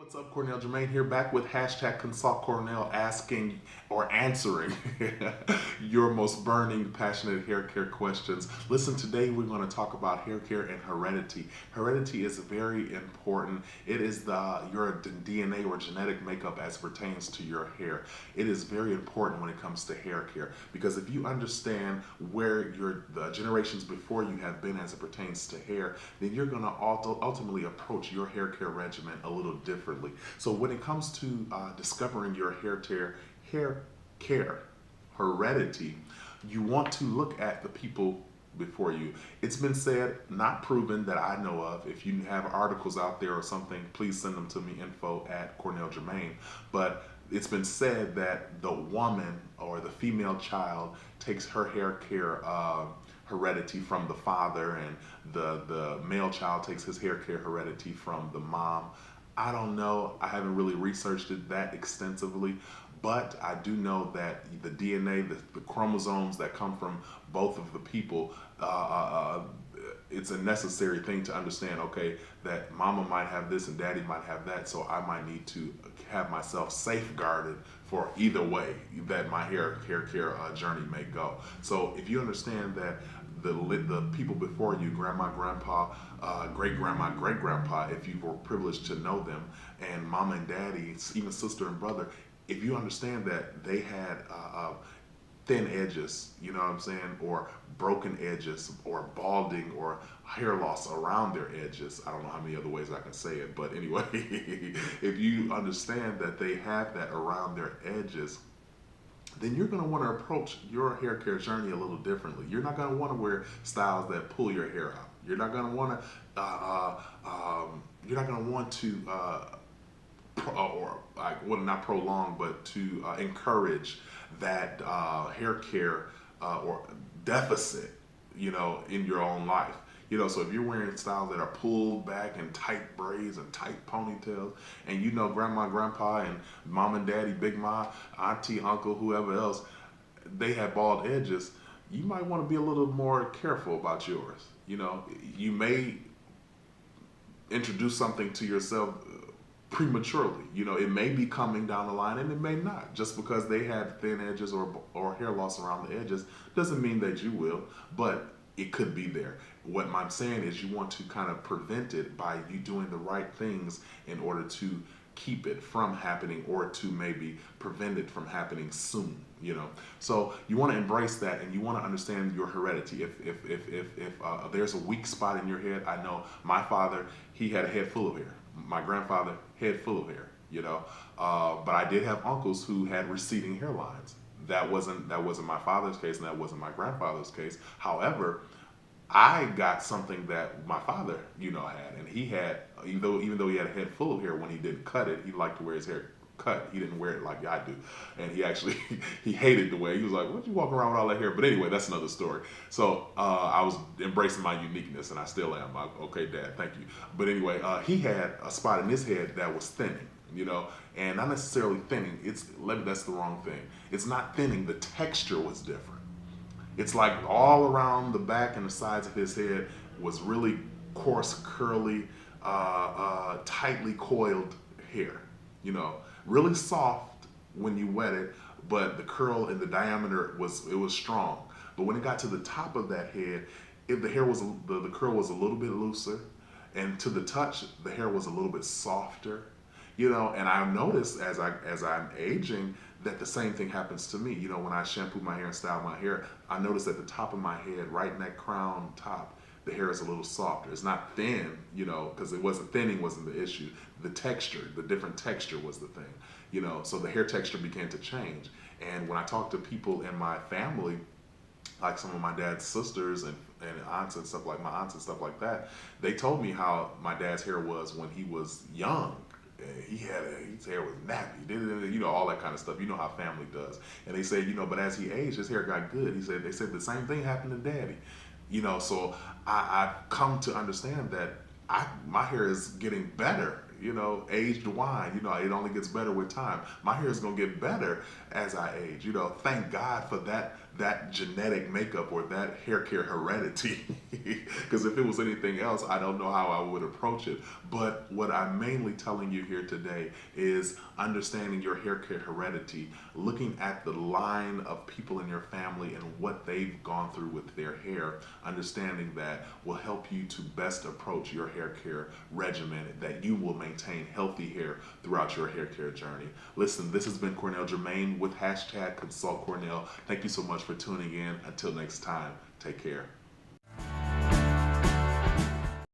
What's up, Cornell Jermaine here, back with hashtag Consult Cornell, asking or answering your most burning, passionate hair care questions. Listen, today we're going to talk about hair care and heredity. Heredity is very important. It is your DNA or genetic makeup as pertains to your hair. It is very important when it comes to hair care because if you understand where the generations before you have been as it pertains to hair, then you're going to ultimately approach your hair care regimen a little differently. So when it comes to discovering your hair care heredity, you want to look at the people before you. It's been said, not proven that I know of. If you have articles out there or something, please send them to me, info@Cornell Jermaine. But it's been said that the woman or the female child takes her hair care heredity from the father, and the male child takes his hair care heredity from the mom. I don't know. I haven't really researched it that extensively, but I do know that the DNA, the chromosomes that come from both of the people, it's a necessary thing to understand, okay, that mama might have this and daddy might have that, so I might need to have myself safeguarded for either way that my hair care journey may go. So if you understand that the people before you, grandma, grandpa, great grandma, great grandpa, if you were privileged to know them, and mama and daddy, even sister and brother, if you understand that they had thin edges, you know what I'm saying, or broken edges, or balding, or hair loss around their edges. I don't know how many other ways I can say it, but anyway, if you understand that they have that around their edges, then you're going to want to approach your hair care journey a little differently. You're not going to want to wear styles that pull your hair out. You're not going to want to or like, well, not prolong, but to encourage that hair care or deficit, in your own life. So if you're wearing styles that are pulled back and tight braids and tight ponytails, and grandma, grandpa, and mom and daddy, big ma, auntie, uncle, whoever else, they have bald edges, you might want to be a little more careful about yours. You may introduce something to yourself prematurely. It may be coming down the line and it may not. Just because they had thin edges or hair loss around the edges doesn't mean that you will, but it could be there. What I'm saying is you want to kind of prevent it by you doing the right things in order to keep it from happening, or to maybe prevent it from happening soon. So you want to embrace that, and you want to understand your heredity. If there's a weak spot in your head, I know my father, he had a head full of hair. My grandfather, head full of hair. But I did have uncles who had receding hairlines. That wasn't my father's case, and that wasn't my grandfather's case. However, I got something that my father, had, and he had, even though he had a head full of hair, when he didn't cut it, he liked to wear his hair cut. He didn't wear it like I do, and he actually he hated the way he was like, "What you walking around with all that hair?" But anyway, that's another story. So I was embracing my uniqueness, and I still am. Okay, Dad, thank you. But anyway, he had a spot in his head that was thinning. And not necessarily thinning. That's the wrong thing. It's not thinning. The texture was different. It's like all around the back and the sides of his head was really coarse, curly, tightly coiled hair. Really soft when you wet it, but the curl and the diameter was strong. But when it got to the top of that head, the curl was a little bit looser, and to the touch, the hair was a little bit softer. And I've noticed as I'm aging that the same thing happens to me. When I shampoo my hair and style my hair, I notice at the top of my head, right in that crown top, the hair is a little softer. It's not thin, because thinning wasn't the issue. The texture, the different texture was the thing. So the hair texture began to change. And when I talk to people in my family, like some of my dad's sisters and aunts and stuff, like my aunts and stuff like that, they told me how my dad's hair was when he was young. His hair was nappy, all that kind of stuff. How family does. And they say, but as he aged, his hair got good. They said the same thing happened to daddy. So I've come to understand that my hair is getting better. Aged wine, it only gets better with time. My hair is going to get better as I age. Thank God for that that genetic makeup or that hair care heredity. Because if it was anything else, I don't know how I would approach it. But what I'm mainly telling you here today is understanding your hair care heredity, looking at the line of people in your family and what they've gone through with their hair, understanding that will help you to best approach your hair care regimen, that you will maintain healthy hair throughout your hair care journey. Listen, this has been Cornell Jermaine with #ConsultCornell. Thank you so much for tuning in. Until next time, take care.